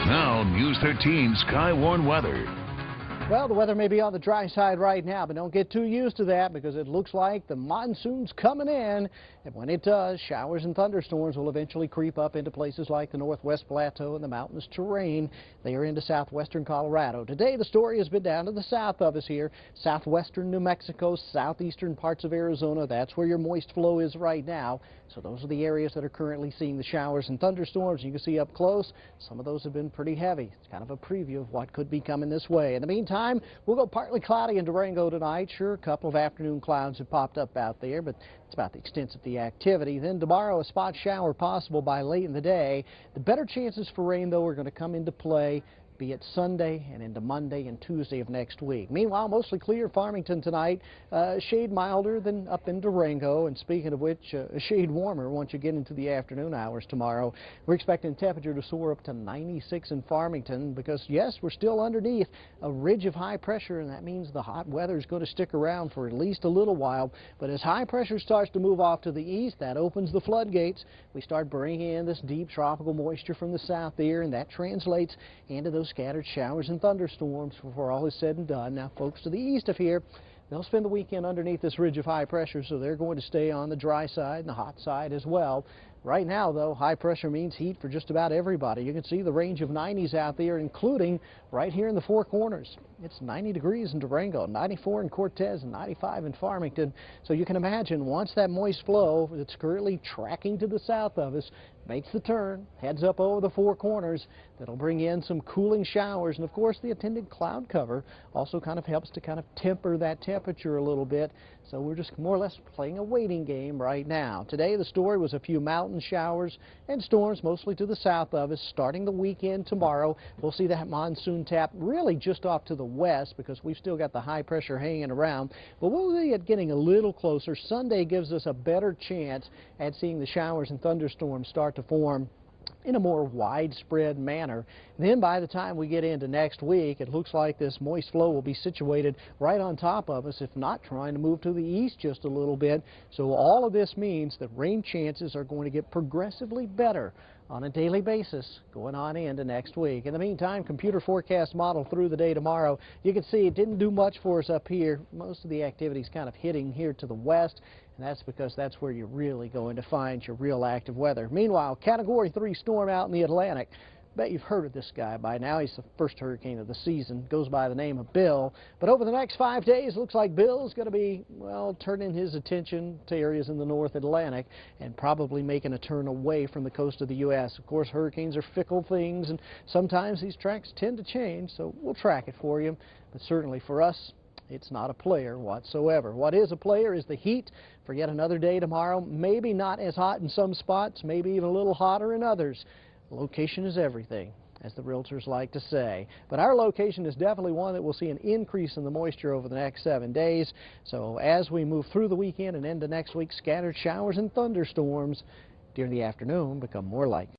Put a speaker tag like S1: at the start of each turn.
S1: Now, News 13 Skywarn weather.
S2: Well, the weather may be on the dry side right now, but don't get too used to that because it looks like the monsoon's coming in. And when it does, showers and thunderstorms will eventually creep up into places like the Northwest Plateau and the mountainous terrain. They are into southwestern Colorado. Today, the story has been down to the south of us here, southwestern New Mexico, southeastern parts of Arizona. That's where your moist flow is right now. So those are the areas that are currently seeing the showers and thunderstorms. You can see up close, some of those have been pretty heavy. It's kind of a preview of what could be coming this way. In the meantime, we'll go partly cloudy in Durango tonight. Sure, a couple of afternoon clouds have popped up out there, but it's about the extent of the activity. Then tomorrow, a spot shower possible by late in the day. The better chances for rain, though, are going to come into play, be it Sunday and into Monday and Tuesday of next week. Meanwhile, mostly clear Farmington tonight, a shade milder than up in Durango, and speaking of which, a shade warmer once you get into the afternoon hours tomorrow. We're expecting temperature to soar up to 96 in Farmington because, yes, we're still underneath a ridge of high pressure, and that means the hot weather is going to stick around for at least a little while. But as high pressure starts to move off to the east, that opens the floodgates. We start bringing in this deep tropical moisture from the south there, and that translates into those scattered showers and thunderstorms before all is said and done. Now, folks to the east of here, they'll spend the weekend underneath this ridge of high pressure, so they're going to stay on the dry side and the hot side as well. Right now, though, high pressure means heat for just about everybody. You can see the range of 90s out there, including right here in the Four Corners. It's 90 degrees in Durango, 94 in Cortez, and 95 in Farmington. So you can imagine once that moist flow that's currently tracking to the south of us makes the turn, heads up over the Four Corners, that'll bring in some cooling showers. And, of course, the attendant cloud cover also kind of helps to kind of temper that temperature a little bit. So we're just more or less playing a waiting game right now. Today, the story was a few mountain showers and storms mostly to the south of us. Starting the weekend tomorrow, we'll see that monsoon tap really just off to the west because we've still got the high pressure hanging around. But we'll see it getting a little closer. Sunday gives us a better chance at seeing the showers and thunderstorms start to form in a more widespread manner. Then by the time we get into next week, it looks like this moist flow will be situated right on top of us, if not trying to move to the east just a little bit. So all of this means that rain chances are going to get progressively better on a daily basis going on into next week. In the meantime, computer forecast model through the day tomorrow. You can see it didn't do much for us up here. Most of the activity is kind of hitting here to the west, and that's because that's where you're really going to find your real active weather. Meanwhile, Category 3 storm out in the Atlantic. Bet you've heard of this guy by now. He's the first hurricane of the season. Goes by the name of Bill. But over the next 5 days, looks like Bill's going to be, well, turning his attention to areas in the North Atlantic and probably making a turn away from the coast of the U.S. Of course, hurricanes are fickle things, and sometimes these tracks tend to change, so we'll track it for you. But certainly for us, it's not a player whatsoever. What is a player is the heat for yet another day tomorrow. Maybe not as hot in some spots, maybe even a little hotter in others. Location is everything, as the realtors like to say. But our location is definitely one that will see an increase in the moisture over the next 7 days. So as we move through the weekend and into next week, scattered showers and thunderstorms during the afternoon become more likely.